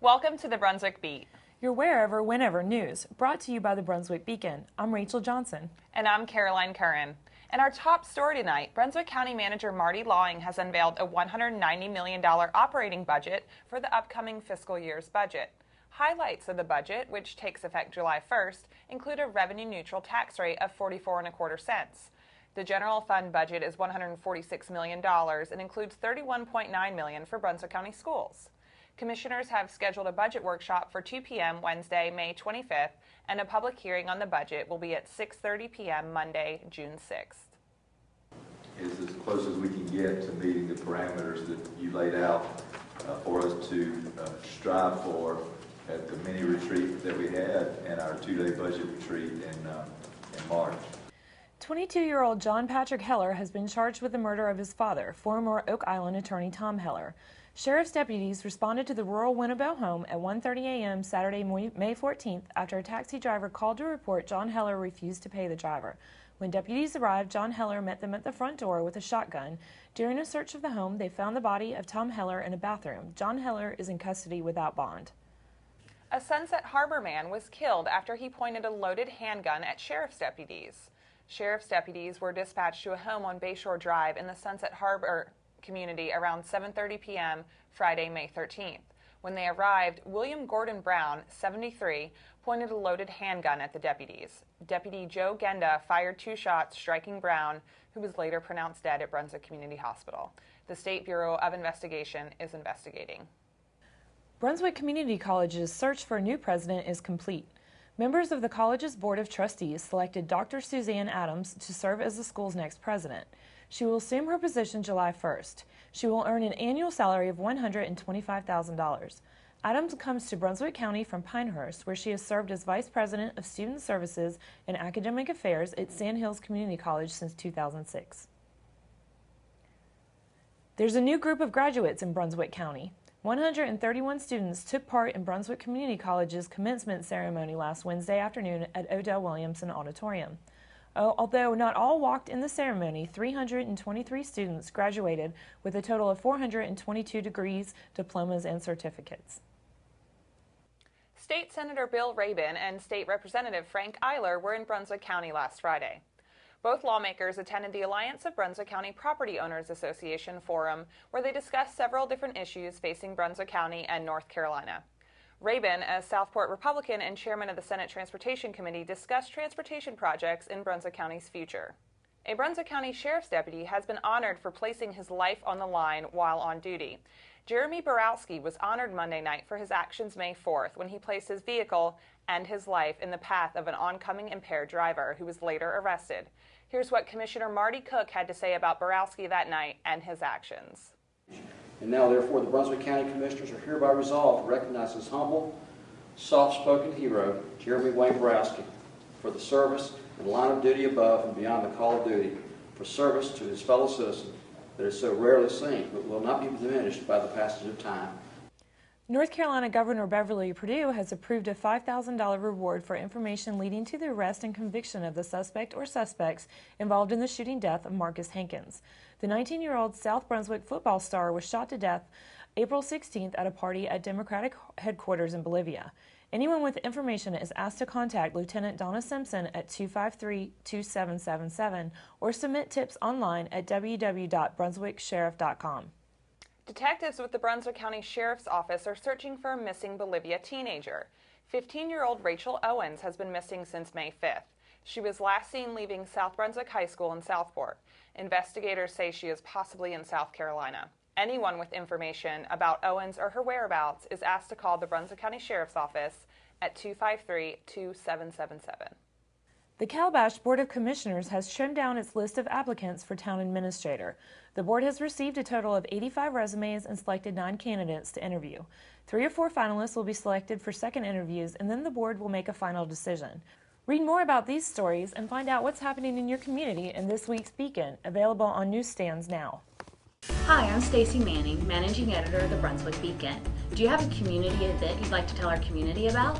Welcome to the Brunswick Beat. Your wherever, whenever news, brought to you by the Brunswick Beacon. I'm Rachel Johnson. And I'm Caroline Curran. In our top story tonight, Brunswick County Manager Marty Lawing has unveiled a $190 million operating budget for the upcoming fiscal year's budget. Highlights of the budget, which takes effect July 1st, include a revenue-neutral tax rate of 44.25 cents. The general fund budget is $146 million and includes $31.9 million for Brunswick County schools. Commissioners have scheduled a budget workshop for 2 p.m. Wednesday, May 25th, and a public hearing on the budget will be at 6:30 p.m. Monday, June 6th. Is as close as we can get to meeting the parameters that you laid out for us to strive for at the mini retreat that we had and our 2-day budget retreat in March. 22-year-old John Patrick Heller has been charged with the murder of his father, former Oak Island attorney Tom Heller. Sheriff's deputies responded to the rural Winnebago home at 1:30 a.m. Saturday, May 14th after a taxi driver called to report John Heller refused to pay the driver. When deputies arrived, John Heller met them at the front door with a shotgun. During a search of the home, they found the body of Tom Heller in a bathroom. John Heller is in custody without bond. A Sunset Harbor man was killed after he pointed a loaded handgun at sheriff's deputies. Sheriff's deputies were dispatched to a home on Bayshore Drive in the Sunset Harbor community around 7:30 p.m. Friday, May 13th. When they arrived, William Gordon Brown, 73, pointed a loaded handgun at the deputies. Deputy Joe Genda fired 2 shots, striking Brown, who was later pronounced dead at Brunswick Community Hospital. The State Bureau of Investigation is investigating. Brunswick Community College's search for a new president is complete. Members of the college's Board of Trustees selected Dr. Suzanne Adams to serve as the school's next president. She will assume her position July 1st. She will earn an annual salary of $125,000. Adams comes to Brunswick County from Pinehurst, where she has served as Vice President of Student Services and Academic Affairs at Sandhills Community College since 2006. There's a new group of graduates in Brunswick County. 131 students took part in Brunswick Community College's commencement ceremony last Wednesday afternoon at Odell Williamson Auditorium. Although not all walked in the ceremony, 323 students graduated with a total of 422 degrees, diplomas, and certificates. State Senator Bill Rabin and State Representative Frank Eiler were in Brunswick County last Friday. Both lawmakers attended the Alliance of Brunswick County Property Owners Association Forum, where they discussed several different issues facing Brunswick County and North Carolina. Rabin, a Southport Republican and chairman of the Senate Transportation Committee, discussed transportation projects in Brunswick County's future. A Brunswick County Sheriff's deputy has been honored for placing his life on the line while on duty. Jeremy Borowski was honored Monday night for his actions May 4th when he placed his vehicle and his life in the path of an oncoming impaired driver who was later arrested. Here's what Commissioner Marty Cook had to say about Borowski that night and his actions. And now, therefore, the Brunswick County Commissioners are hereby resolved to recognize this humble, soft-spoken hero, Jeremy Wayne Borowski, for the service and line of duty above and beyond the call of duty, for service to his fellow citizens that is so rarely seen, but will not be diminished by the passage of time. North Carolina Governor Beverly Perdue has approved a $5,000 reward for information leading to the arrest and conviction of the suspect or suspects involved in the shooting death of Marcus Hankins. The 19-year-old South Brunswick football star was shot to death April 16th at a party at Democratic headquarters in Bolivia. Anyone with information is asked to contact Lieutenant Donna Simpson at 253-2777 or submit tips online at www.brunswicksheriff.com. Detectives with the Brunswick County Sheriff's Office are searching for a missing Bolivia teenager. 15-year-old Rachel Owens has been missing since May 5th. She was last seen leaving South Brunswick High School in Southport. Investigators say she is possibly in South Carolina. Anyone with information about Owens or her whereabouts is asked to call the Brunswick County Sheriff's Office at 253-2777. The Calabash Board of Commissioners has trimmed down its list of applicants for town administrator. The board has received a total of 85 resumes and selected 9 candidates to interview. 3 or 4 finalists will be selected for second interviews, and then the board will make a final decision. Read more about these stories and find out what's happening in your community in this week's Beacon, available on newsstands now. Hi, I'm Stacy Manning, Managing Editor of the Brunswick Beacon. Do you have a community event you'd like to tell our community about?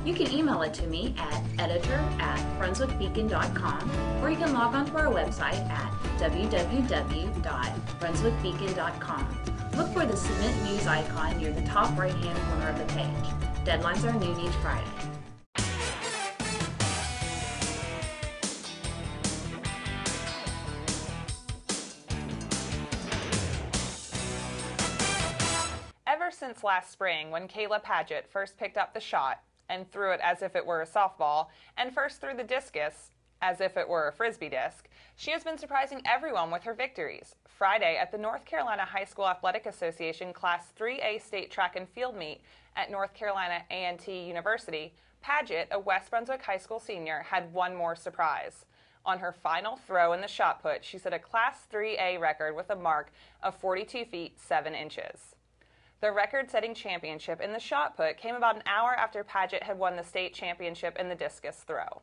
You can email it to me at editor@brunswickbeacon.com, or you can log on to our website at www.brunswickbeacon.com. Look for the Submit News icon near the top right-hand corner of the page. Deadlines are noon each Friday. Ever since last spring, when Kayla Paget first picked up the shot and threw it as if it were a softball, and first threw the discus as if it were a frisbee disc, she has been surprising everyone with her victories. Friday, at the North Carolina High School Athletic Association Class 3A State Track and Field Meet at North Carolina A&T University, Paget, a West Brunswick High School senior, had one more surprise. On her final throw in the shot put, she set a Class 3A record with a mark of 42 feet 7 inches. The record-setting championship in the shot put came about an hour after Paget had won the state championship in the discus throw.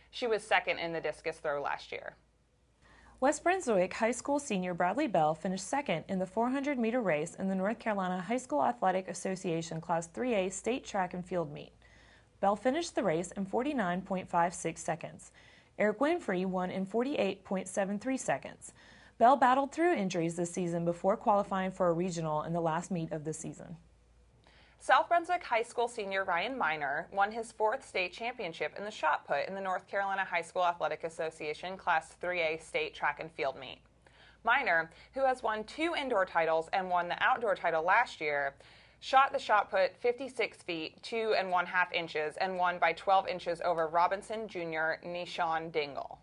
She was second in the discus throw last year. West Brunswick High School senior Bradley Bell finished second in the 400-meter race in the North Carolina High School Athletic Association Class 3A State Track and Field Meet. Bell finished the race in 49.56 seconds. Eric Winfrey won in 48.73 seconds. Bell battled through injuries this season before qualifying for a regional in the last meet of the season. South Brunswick High School senior Ryan Miner won his 4th state championship in the shot put in the North Carolina High School Athletic Association Class 3A State Track and Field Meet. Miner, who has won 2 indoor titles and won the outdoor title last year, shot the shot put 56 feet 2 1/2 inches and won by 12 inches over Robinson Jr. Nishan Dingle.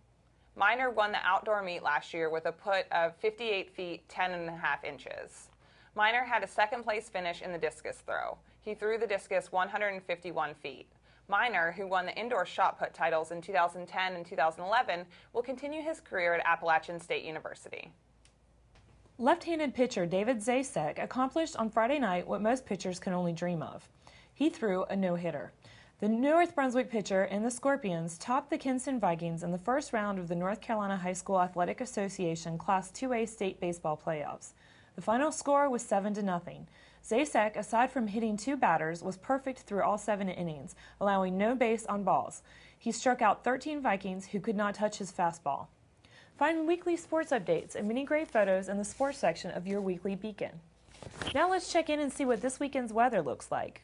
Miner won the outdoor meet last year with a put of 58 feet 10 1/2 inches. Miner had a second-place finish in the discus throw. He threw the discus 151 feet. Miner, who won the indoor shot put titles in 2010 and 2011, will continue his career at Appalachian State University. Left-handed pitcher David Zasek accomplished on Friday night what most pitchers can only dream of. He threw a no-hitter. The North Brunswick pitcher and the Scorpions topped the Kinston Vikings in the first round of the North Carolina High School Athletic Association Class 2A State Baseball Playoffs. The final score was 7-0. Zasek, aside from hitting 2 batters, was perfect through all 7 innings, allowing no base on balls. He struck out 13 Vikings who could not touch his fastball. Find weekly sports updates and many great photos in the sports section of your weekly Beacon. Now let's check in and see what this weekend's weather looks like.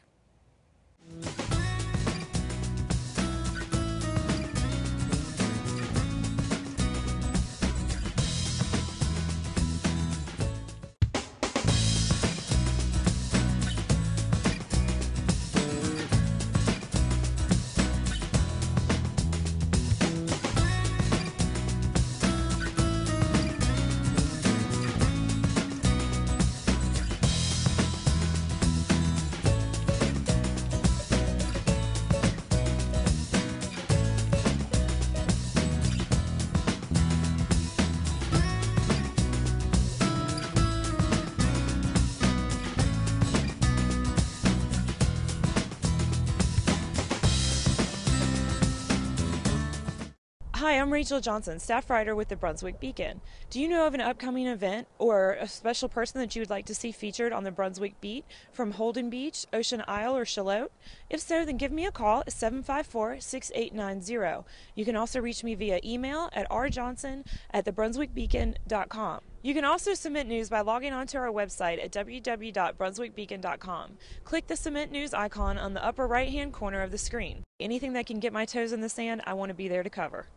Hi, I'm Rachel Johnson, staff writer with the Brunswick Beacon. Do you know of an upcoming event or a special person that you would like to see featured on the Brunswick Beat from Holden Beach, Ocean Isle, or Charlotte? If so, then give me a call at 754-6890. You can also reach me via email at rjohnson@thebrunswickbeacon.com. You can also submit news by logging on to our website at www.brunswickbeacon.com. Click the Submit News icon on the upper right-hand corner of the screen. Anything that can get my toes in the sand, I want to be there to cover.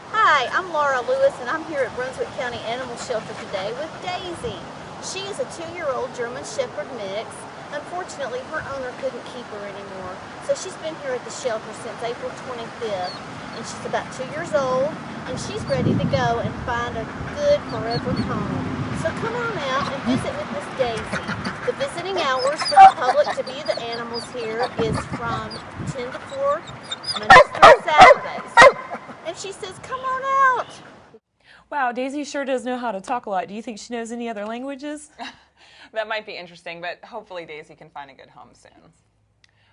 Hi, I'm Laura Lewis and I'm here at Brunswick County Animal Shelter today with Daisy. She is a 2-year-old German Shepherd mix. Unfortunately, her owner couldn't keep her anymore, so she's been here at the shelter since April 25th, and she's about 2 years old, and she's ready to go and find a good forever home. So come on out and visit with Miss Daisy. The visiting hours for the public to view the animals here is from 10 to 4, Mondays through Saturdays. And she says, come on out. Wow, Daisy sure does know how to talk a lot. Do you think she knows any other languages? That might be interesting, but hopefully Daisy can find a good home soon.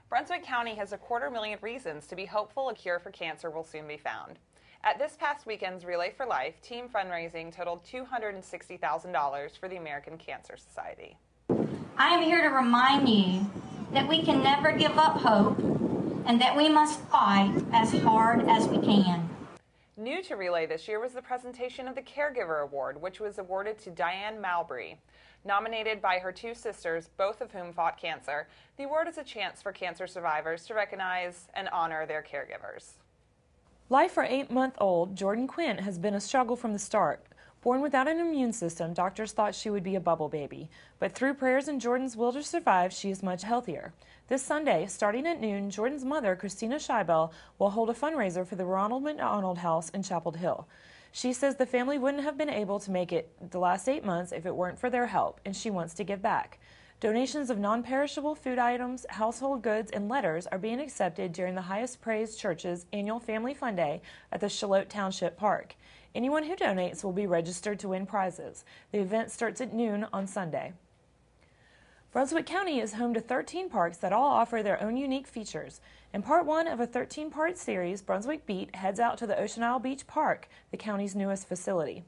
Brunswick County has 250,000 reasons to be hopeful a cure for cancer will soon be found. At this past weekend's Relay for Life, team fundraising totaled $260,000 for the American Cancer Society. I am here to remind you that we can never give up hope and that we must fight as hard as we can. New to Relay this year was the presentation of the Caregiver Award, which was awarded to Diane Mowbray. Nominated by her two sisters, both of whom fought cancer, the award is a chance for cancer survivors to recognize and honor their caregivers. Life for 8-month-old Jordan Quint has been a struggle from the start. Born without an immune system, doctors thought she would be a bubble baby. But through prayers and Jordan's will to survive, she is much healthier. This Sunday, starting at noon, Jordan's mother, Christina Scheibel, will hold a fundraiser for the Ronald McDonald House in Chapel Hill. She says the family wouldn't have been able to make it the last 8 months if it weren't for their help, and she wants to give back. Donations of non-perishable food items, household goods, and letters are being accepted during the Highest Praise Church's annual Family Fun Day at the Charlotte Township Park. Anyone who donates will be registered to win prizes. The event starts at noon on Sunday. Brunswick County is home to 13 parks that all offer their own unique features. In part 1 of a 13-part series, Brunswick Beat heads out to the Ocean Isle Beach Park, the county's newest facility.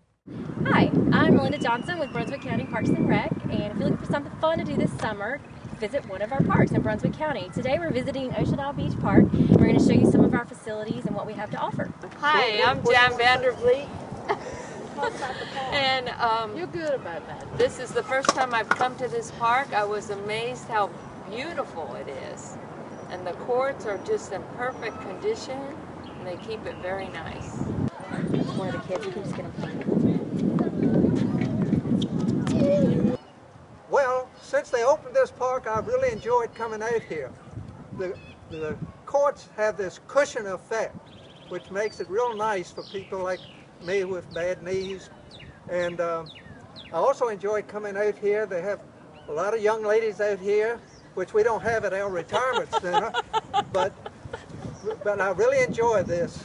Hi, I'm Melinda Johnson with Brunswick County Parks and Rec, and if you're looking for something fun to do this summer, visit one of our parks in Brunswick County. Today we're visiting Ocean Isle Beach Park, and we're going to show you some of our facilities and what we have to offer. Hi, I'm Jan Vandervliet. And You're good about that. this is the first time I've come to this park. I was amazed how beautiful it is. And the courts are just in perfect condition, and they keep it very nice. One of the kids keeps getting Well, since they opened this park, I've really enjoyed coming out here. The courts have this cushion effect, which makes it real nice for people like me with bad knees. And I also enjoy coming out here. They have a lot of young ladies out here, which we don't have at our retirement center, but I really enjoy this.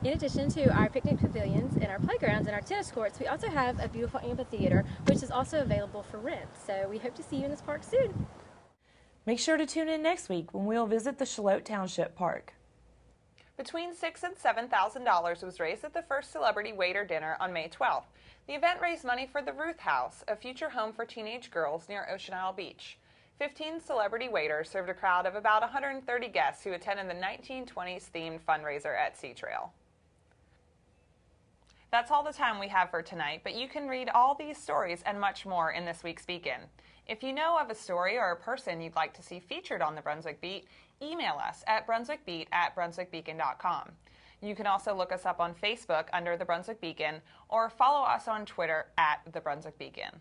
In addition to our picnic pavilions and our playgrounds and our tennis courts, we also have a beautiful amphitheater, which is also available for rent. So we hope to see you in this park soon. Make sure to tune in next week when we'll visit the Charlotte Township Park. Between $6,000 and $7,000 was raised at the first Celebrity Waiter Dinner on May 12th. The event raised money for the Ruth House, a future home for teenage girls near Ocean Isle Beach. 15 celebrity waiters served a crowd of about 130 guests who attended the 1920s themed fundraiser at Sea Trail. That's all the time we have for tonight, but you can read all these stories and much more in this week's Beacon. If you know of a story or a person you'd like to see featured on the Brunswick Beat, email us at brunswickbeat@brunswickbeacon.com. You can also look us up on Facebook under the Brunswick Beacon or follow us on Twitter at the Brunswick Beacon.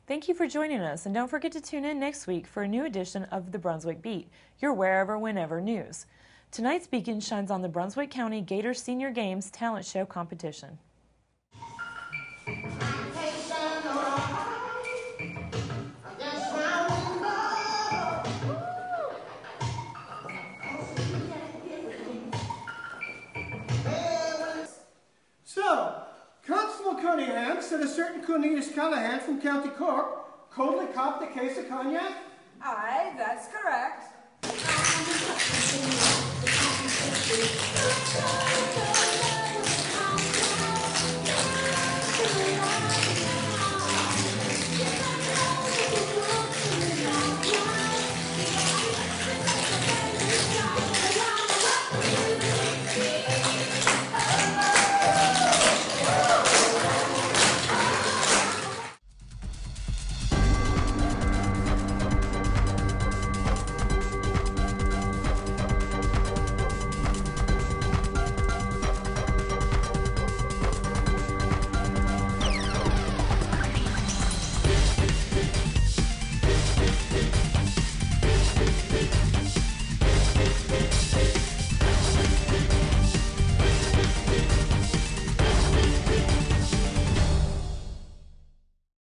Thank you for joining us, and don't forget to tune in next week for a new edition of the Brunswick Beat, your wherever, whenever news. Tonight's Beacon shines on the Brunswick County Gators Senior Games Talent Show competition. So, Constable Cunningham said a certain Cornelius Callahan from County Cork coldly copped a case of cognac? Aye, that's correct.